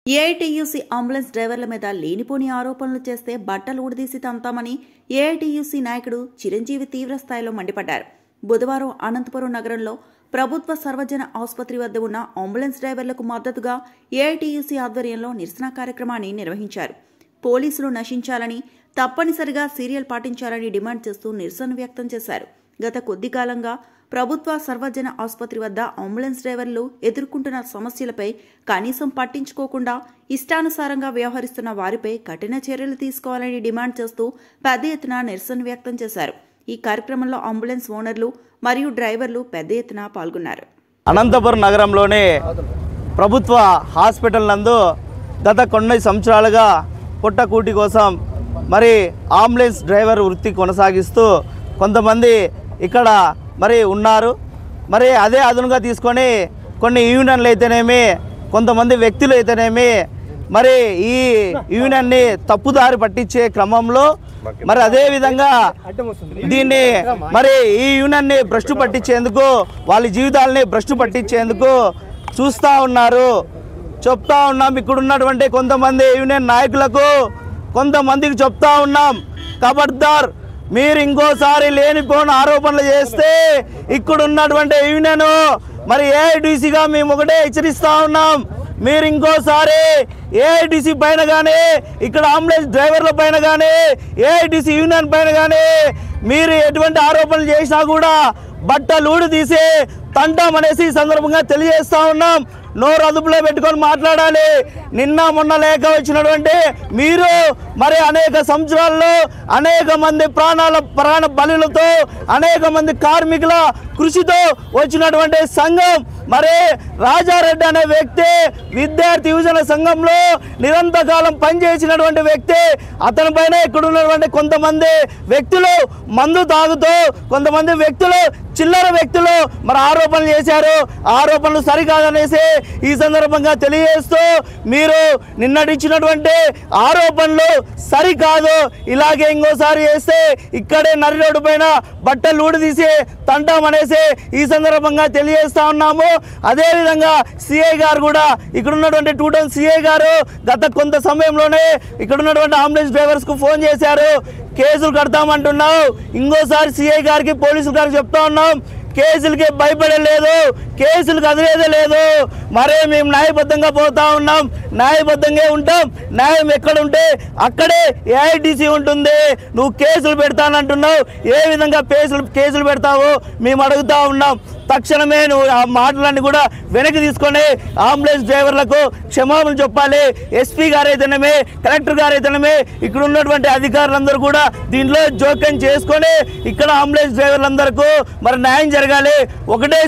AITUC ambulance డ్రైవర్ల మీద లేనిపోని ఆరోపణలు చేస్తే బట్టలు ఊడదీసి తంతామని ఏఐటీయూసీ నాయకుడు చిరంజీవి తీవ్రస్థాయిలో మండిపడ్డారు. బుధవారం అనంతపురం నగరంలో ప్రభుత్వ సర్వజన ఆసుపత్రి వద్ద ఉన్న అంబులెన్స్ డ్రైవర్లకు మద్దతుగా ఏఐటీయూసీ ఆధ్వర్యంలో నిరసన కార్యక్రమాన్ని నిర్వహించారు. పోలీసులు నశించాలని, తప్పనిసరిగా సీరియల్ పాటించాలని డిమాండ్ చేస్తూ నిరసన వ్యక్తం చేశారు. గత కొద్ది కాలంగా ప్రభుత్వ సర్వజన ఆసుపత్రి వద్ద అంబులెన్స్ డ్రైవర్లు ఎదుర్కొంటున్న సమస్యలపై కనీసం పట్టించుకోకుండా ఇష్టానుసారంగా వ్యవహరిస్తున్న వారిపై కఠిన చర్యలు తీసుకోవాలని డిమాండ్ చేస్తూ పెద్ద ఎత్తున నిరసన వ్యక్తం చేశారు. ఈ కార్యక్రమంలో అంబులెన్స్ ఓనర్లు మరియు డ్రైవర్లు పెద్ద ఎత్తున పాల్గొన్నారు. అనంతపురం నగరంలోని ప్రభుత్వ హాస్పిటల్ నందు గత కొన్ని సంవత్సరాలుగా పుట్టకూటి కోసం మరి అంబులెన్స్ డ్రైవర్ వృత్తి కొనసాగిస్తూ కొంతమంది ఇక్కడ మరి ఉన్నారు. మరి అదే అదునుగా తీసుకొని కొన్ని యూనియన్లు అయితేనేమి, కొంతమంది వ్యక్తులు అయితేనేమి మరి ఈ యూనియన్ని తప్పుదారి పట్టించే క్రమంలో మరి అదే విధంగా దీన్ని మరి ఈ యూనియన్ని భ్రష్టు పట్టించేందుకు, వాళ్ళ జీవితాలని భ్రష్టు పట్టించేందుకు చూస్తూ ఉన్నారు. చెప్తా ఉన్నాం, ఇక్కడ ఉన్నటువంటి కొంతమంది యూనియన్ నాయకులకు కొంతమందికి చెప్తా ఉన్నాం, ఖబర్దార్ మీరు ఇంకోసారి లేనిపోని ఆరోపణలు చేస్తే ఇక్కడ ఉన్నటువంటి యూనియన్ మరి ఏఐటీసీగా మేము ఒకటే హెచ్చరిస్తా ఉన్నాం. మీరు ఇంకోసారి ఏఐటీసీ పైన కానీ, ఇక్కడ అంబులెన్స్ డ్రైవర్ల పైన కానీ, ఏఐటీసీ యూనియన్ పైన కానీ మీరు ఎటువంటి ఆరోపణలు చేసినా కూడా బట్టలూడి తీసి తంటామనేసి ఈ సందర్భంగా తెలియజేస్తా ఉన్నాం. నోరు అదుపులో పెట్టుకొని మాట్లాడాలి. నిన్న మొన్న లేక వచ్చినటువంటి మీరు మరి అనేక సంవత్సరాల్లో అనేక మంది ప్రాణ బలులతో, అనేక మంది కార్మికుల కృషితో వచ్చినటువంటి సంఘం. మరి రాజారెడ్డి అనే వ్యక్తి విద్యార్థి యువజన సంఘంలో నిరంతరకాలం పనిచేసినటువంటి వ్యక్తి. అతని పైన ఇక్కడ ఉన్నటువంటి కొంతమంది వ్యక్తులు మందు తాగుతూ, కొంతమంది వ్యక్తులు చిల్లర వ్యక్తులు మరి ఆరోపణలు చేశారు. ఆరోపణలు సరికాదనేసి ఈ సందర్భంగా తెలియజేస్తూ, మీరు నిన్నటిచ్చినటువంటి ఆరోపణలు సరికాదు, ఇలాగే ఇంకోసారి చేస్తే ఇక్కడే నరి రోడ్డు పైన బట్టలు ఊడిదీసి తంటామనేసి ఈ సందర్భంగా తెలియజేస్తా ఉన్నాము. అదేవిధంగా సిఐ గారు కూడా, ఇక్కడ ఉన్నటువంటి 2 టౌన్ సిఐ గారు గత కొంత సమయంలోనే ఇక్కడ ఉన్నటువంటి అంబులెన్స్ డ్రైవర్స్ కు ఫోన్ చేశారు. కేసులు కడతామంటున్నావు. ఇంకోసారి సిఐ గారికి, పోలీసులు గారికి చెప్తా ఉన్నాం, కేసులకి భయపడలేదు, కేసులు కదిలేదే లేదు. మరే మేము న్యాయబద్ధంగా పోతా ఉన్నాం, న్యాయబద్ధంగా ఉంటాం. న్యాయం ఎక్కడ ఉంటే అక్కడే ఏఐటీసీ ఉంటుంది. నువ్వు కేసులు పెడతానంటున్నావు, ఏ విధంగా కేసులు పెడతావు మేము అడుగుతా ఉన్నాం. తక్షణమే నువ్వు ఆ మాటలన్నీ కూడా వెనక్కి తీసుకొని అంబులెన్స్ డ్రైవర్లకు క్షమాపణ చెప్పాలి. ఎస్పీ గారైతేనేమే, కలెక్టర్ గారైతేనేమే, ఇక్కడ ఉన్నటువంటి అధికారులందరూ కూడా దీంట్లో జోక్యం చేసుకొని ఇక్కడ అంబులెన్స్ డ్రైవర్లందరికీ మరి న్యాయం జరగాలి. ఒకటే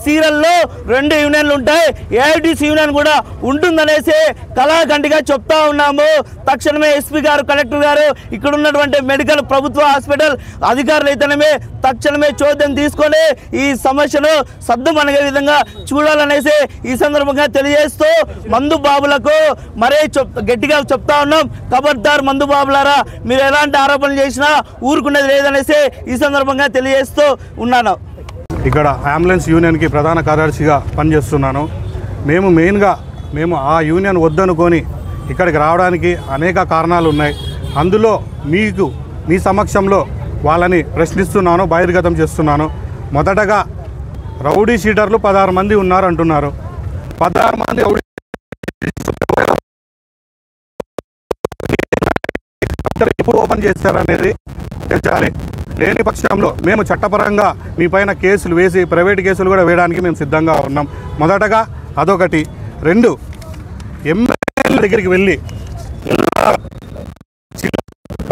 సీరియల్లో 2 యూనియన్లు ఉంటాయి, ఏఐటీసీ యూనియన్ కూడా ఉంటుందనేసి కళాఖండిగా చెప్తా ఉన్నాము. తక్షణమే ఎస్పీ గారు, కలెక్టర్ గారు, ఇక్కడ ఉన్నటువంటి మెడికల్ ప్రభుత్వ హాస్పిటల్ అధికారులు అయితేనేమే తక్షణమే చోద్యం తీసుకొని ఈ సమస్యను సద్దుమణిగే విధంగా చూడాలనేసి ఈ సందర్భంగా తెలియజేస్తూ, మందు బాబులకు మరే గట్టిగా చెప్తా ఉన్నాం, ఖబర్దార్ మందు బాబులారా, మీరు ఎలాంటి ఆరోపణలు చేసినా ఊరుకునేది లేదనేసి ఈ సందర్భంగా తెలియజేస్తూ ఉన్నాను. ఇక్కడ అంబులెన్స్ యూనియన్కి ప్రధాన కార్యదర్శిగా పనిచేస్తున్నాను. మేము ఆ యూనియన్ వద్దనుకొని ఇక్కడికి రావడానికి అనేక కారణాలు ఉన్నాయి. అందులో మీ సమక్షంలో వాళ్ళని ప్రశ్నిస్తున్నాను, బహిర్గతం చేస్తున్నాను. మొదటగా రౌడీ షీటర్లు 16 మంది ఉన్నారంటున్నారు. 16 మంది ఎప్పుడు ఓపెన్ చేస్తారనేది తెలియాలి. లేని పక్షంలో మేము చట్టపరంగా మీ పైన కేసులు వేసి, ప్రైవేట్ కేసులు కూడా వేయడానికి మేము సిద్ధంగా ఉన్నాం. మొదటగా అదొకటి. 2, ఎమ్మెల్యే దగ్గరికి వెళ్ళి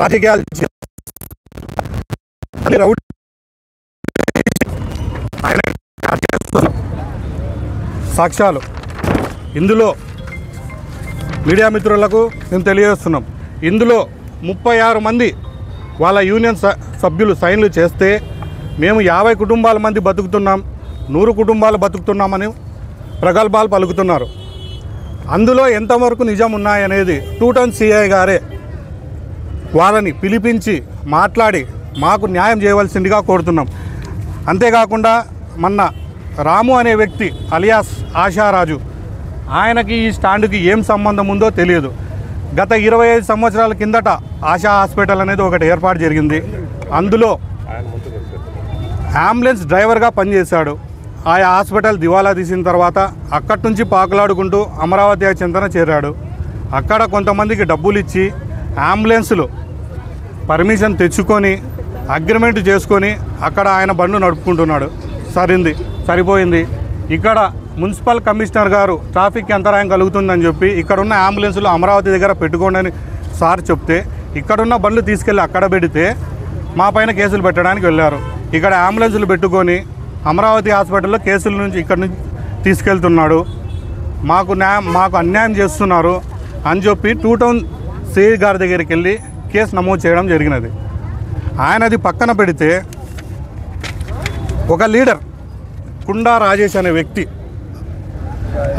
రాజకీయాలు సాక్ష్యాలు ఇందులో మీడియా మిత్రులకు మేము తెలియజేస్తున్నాం. ఇందులో 36 మంది వాళ్ళ యూనియన్ సభ్యులు సైన్లు చేస్తే మేము 50 కుటుంబాల మంది బతుకుతున్నాం, 100 కుటుంబాలు బతుకుతున్నామని ప్రగల్భాలు పలుకుతున్నారు. అందులో ఎంతవరకు నిజం ఉన్నాయనేది 2 టౌన్ సిఐ గారే వాళ్ళని పిలిపించి మాట్లాడి మాకు న్యాయం చేయవలసిందిగా కోరుతున్నాం. అంతేకాకుండా మొన్న రాము అనే వ్యక్తి అలియాస్ ఆశారాజు ఆయనకి ఈ స్టాండ్కి ఏం సంబంధం ఉందో తెలియదు. గత 25 సంవత్సరాల కిందట ఆశా హాస్పిటల్ అనేది ఒకటి ఏర్పాటు జరిగింది. అందులో అంబులెన్స్ డ్రైవర్గా పనిచేశాడు. ఆయా హాస్పిటల్ దివాలా తీసిన తర్వాత అక్కడి నుంచి పాకులాడుకుంటూ అమరావతి చెంతన చేరాడు. అక్కడ కొంతమందికి డబ్బులు ఇచ్చి అంబులెన్సులు పర్మిషన్ తెచ్చుకొని అగ్రిమెంట్ చేసుకొని అక్కడ ఆయన బండ్లు నడుపుకుంటున్నాడు. సరిపోయింది. ఇక్కడ మున్సిపల్ కమిషనర్ గారు ట్రాఫిక్ అంతరాయం కలుగుతుందని చెప్పి ఇక్కడున్న అంబులెన్సులు అమరావతి దగ్గర పెట్టుకోండి అని సార్ చెప్తే ఇక్కడున్న బండ్లు తీసుకెళ్ళి అక్కడ పెడితే మా పైన కేసులు పెట్టడానికి వెళ్ళారు. ఇక్కడ అంబులెన్సులు పెట్టుకొని అమరావతి హాస్పిటల్లో కేసుల నుంచి ఇక్కడ నుంచి తీసుకెళ్తున్నాడు. మాకు అన్యాయం చేస్తున్నారు అని చెప్పి 2 టౌన్ సిఐ గారి దగ్గరికి వెళ్ళి కేసు నమోదు చేయడం జరిగినది. ఆయనది పక్కన పెడితే ఒక లీడర్ కుండా రాజేష్ అనే వ్యక్తి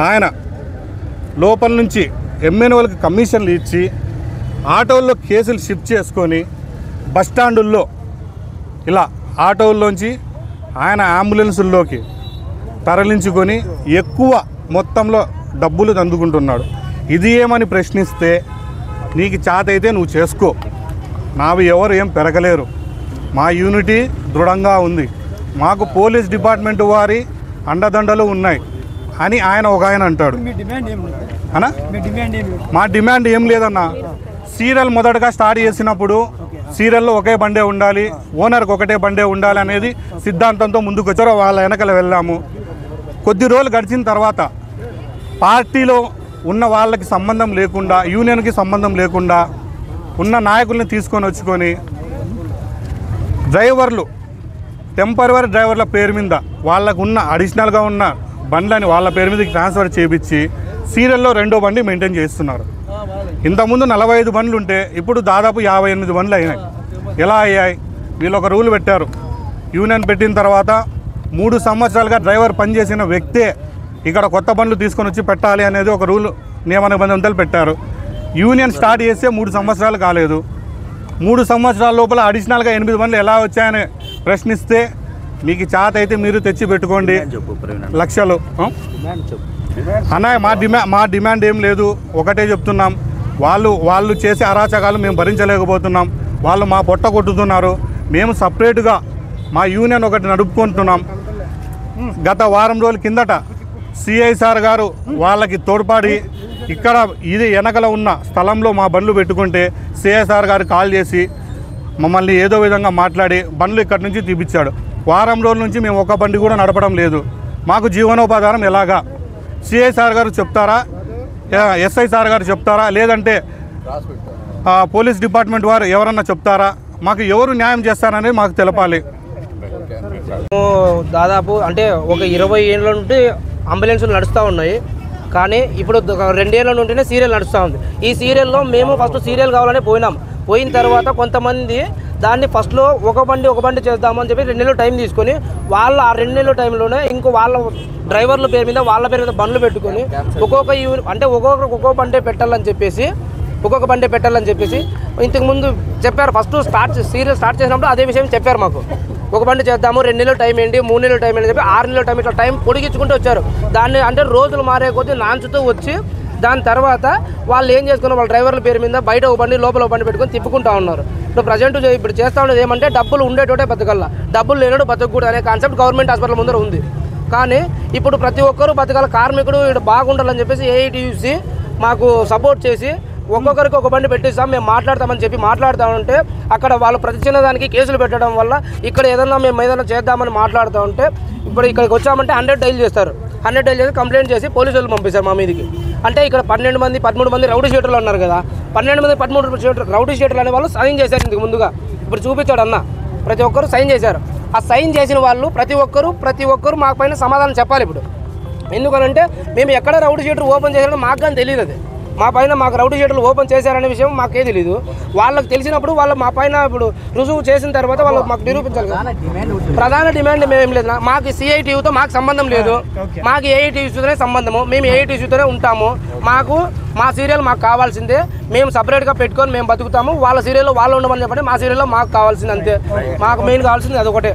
ఆయన లోపల నుంచి ఎమ్మెల్యేలకు కమిషన్లు ఇచ్చి ఆటోల్లో కేసులు షిఫ్ట్ చేసుకొని బస్టాండుల్లో ఇలా ఆటోల్లోంచి ఆయన అంబులెన్సుల్లోకి తరలించుకొని ఎక్కువ మొత్తంలో డబ్బులు అందుకుంటున్నాడు. ఇది ఏమని ప్రశ్నిస్తే నీకు చేతైతే నువ్వు చేసుకో, నావి ఎవరు ఏం పెరగలేరు, మా యూనిటీ దృఢంగా ఉంది, మాకు పోలీస్ డిపార్ట్మెంట్ వారి అండదండలు ఉన్నాయి అని ఆయన అంటాడు. అన్నా మా డిమాండ్ ఏం లేదన్నా. సీరియల్ మొదటగా స్టార్ట్ చేసినప్పుడు సీరియల్లో ఒకే బండే ఉండాలి, ఓనర్కి ఒకటే బండే ఉండాలి అనేది సిద్ధాంతంతో ముందుకు వచ్చారో వాళ్ళ వెనకలు వెళ్ళాము. కొద్ది రోజులు గడిచిన తర్వాత పార్టీలో ఉన్న వాళ్ళకి సంబంధం లేకుండా, యూనియన్కి సంబంధం లేకుండా ఉన్న నాయకుల్ని తీసుకొని వచ్చుకొని డ్రైవర్లు, టెంపరవరీ డ్రైవర్ల పేరు మీద వాళ్ళకు ఉన్న అడిషనల్గా ఉన్న బండ్లని వాళ్ళ పేరు మీదకి ట్రాన్స్ఫర్ చేయించి సీరియల్లో 2వ బండి మెయింటైన్ చేస్తున్నారు. ఇంతకుముందు 45 బండ్లు ఉంటే ఇప్పుడు దాదాపు 58 బండ్లు అయినాయి. ఎలా అయ్యాయి? వీళ్ళు ఒక రూల్ పెట్టారు. యూనియన్ పెట్టిన తర్వాత 3 సంవత్సరాలుగా డ్రైవర్ పనిచేసిన వ్యక్తే ఇక్కడ కొత్త బండ్లు తీసుకొని వచ్చి పెట్టాలి అనేది ఒక రూల్, నియమ నిబంధనలు పెట్టారు. యూనియన్ స్టార్ట్ చేస్తే 3 సంవత్సరాలు కాలేదు. 3 సంవత్సరాల లోపల అడిషనల్గా 8 బండ్లు ఎలా వచ్చాయని ప్రశ్నిస్తే మీకు చేత అయితే మీరు తెచ్చి పెట్టుకోండి లక్షలు అన్నయ్య. మా డిమాండ్ ఏం లేదు, ఒకటే చెప్తున్నాం. వాళ్ళు చేసే అరాచకాలు మేము భరించలేకపోతున్నాం. వాళ్ళు మా పొట్ట కొట్టుతున్నారు. మేము సపరేట్గా మా యూనియన్ ఒకటి నడుపుకుంటున్నాం. గత వారం రోజుల కిందట సిఐ సార్ గారు వాళ్ళకి తోడ్పడి ఇక్కడ ఇది వెనకల ఉన్న స్థలంలో మా బండ్లు పెట్టుకుంటే సిఐ సార్ గారు కాల్ చేసి మమ్మల్ని ఏదో విధంగా మాట్లాడి బండ్లు ఇక్కడి నుంచి తీపిచ్చాడు. వారం రోజుల నుంచి మేము ఒక బండి కూడా నడపడం లేదు. మాకు జీవనోపాధారం ఎలాగా? సిఐ సార్ గారు చెప్తారా, ఎస్ఐ సార్ గారు చెప్తారా, లేదంటే పోలీస్ డిపార్ట్మెంట్ వారు ఎవరన్నా చెప్తారా? మాకు ఎవరు న్యాయం చేస్తారనేది మాకు తెలపాలి. దాదాపు అంటే ఒక 20 ఏళ్ళ నుండి అంబులెన్సులు నడుస్తూ ఉన్నాయి. కానీ ఇప్పుడు 2 ఏళ్ళ నుండినే సీరియల్ నడుస్తూ ఉంది. ఈ సీరియల్లో మేము ఫస్ట్ సీరియల్ కావాలని పోయిన తర్వాత కొంతమంది దాన్ని ఫస్ట్లో ఒక బండి చేద్దామని చెప్పి 2 నెలలు టైం తీసుకొని వాళ్ళ ఆ 2 నెలల టైంలోనే ఇంకో వాళ్ళ డ్రైవర్ల పేరు మీద వాళ్ళ పేరు మీద బండ్లు పెట్టుకొని ఒక్కొక్క బండే పెట్టాలని చెప్పేసి ఇంతకుముందు చెప్పారు. ఫస్ట్ సీరియల్ స్టార్ట్ చేసినప్పుడు అదే విషయం చెప్పారు మాకు. ఒక బండి చేద్దాము, 2 నెలలు టైం ఏంటి, 3 నెలలు టైం ఏంటి చెప్పి 6 నెలల టైం ఇట్లా టైం పొడిగించుకుంటూ వచ్చారు. దాన్ని అంటే రోజులు మారే కొద్దీ నాంచుతూ వచ్చి దాని తర్వాత వాళ్ళు ఏం చేసుకున్నారు, వాళ్ళ డ్రైవర్ల పేరు మీద బయట ఒక బండి లోపల ఒక బండి పెట్టుకొని తిప్పుకుంటూ ఉన్నారు. ఇప్పుడు చేస్తూ ఉండేది ఏమంటే డబ్బులు ఉండేటోటే బతకల్లా, డబ్బులు లేనోడు బతకూడదు అనే కాన్సెప్ట్ గవర్నమెంట్ హాస్పిటల్ ముందర ఉంది. కానీ ఇప్పుడు ప్రతి ఒక్కరూ బతకాల, కార్మికుడు ఇక్కడ బాగుండాలని చెప్పేసి ఏఐటీయూసీ మాకు సపోర్ట్ చేసి ఒక్కొక్కరికి ఒక బండి పెట్టిస్తాం, మేము మాట్లాడతామని చెప్పి మాట్లాడుతూ అక్కడ వాళ్ళు ప్రతి చిన్నదానికి కేసులు పెట్టడం వల్ల ఇక్కడ మేము ఏదైనా చేద్దామని మాట్లాడుతూ ఉంటే ఇప్పుడు ఇక్కడికి వచ్చామంటే 100 డైల్ చేస్తారు. 100 డైల్ చేసి కంప్లైంట్ చేసి పోలీసులు పంపిస్తారు మా మీదకి. అంటే ఇక్కడ 12 మంది 13 మంది రౌడీ షీటర్లు ఉన్నారు కదా, 12 మంది 13 రౌడీ షీటర్లు అనే వాళ్ళు సైన్ చేశారు. ఇందుకు ముందుగా ఇప్పుడు చూపించాడు అన్న, ప్రతి ఒక్కరు సైన్ చేశారు. ఆ సైన్ చేసిన వాళ్ళు ప్రతి ఒక్కరు మాకు పైన సమాధానం చెప్పాలి. ఇప్పుడు ఎందుకనంటే మేము ఎక్కడ రౌడీ షీటర్ ఓపెన్ చేశారో మాకు కానీ తెలియదు. అది మా పైన మాకు రౌడీ షీటర్లు ఓపెన్ చేశారనే విషయం మాకే తెలియదు. వాళ్ళకి తెలిసినప్పుడు వాళ్ళు మా పైన ఇప్పుడు రుజువు చేసిన తర్వాత వాళ్ళు మాకు నిరూపించాలి. ప్రధాన డిమాండ్ మేమేం లేదు, మాకు సిఐటీయూతో మాకు సంబంధం లేదు, మాకు ఏఐటీయూతోనే సంబంధము, మేము ఏఐటీయూతోనే ఉంటాము. మా సీరియల్ మాకు కావాల్సిందే, మేము సపరేట్గా పెట్టుకొని మేము బతుకుతాము. వాళ్ళ సీరియల్లో వాళ్ళు ఉండమని చెప్పండి, మా సీరియల్లో మాకు కావాల్సింది అంతే. మాకు మెయిన్ కావాల్సింది అదొకటే.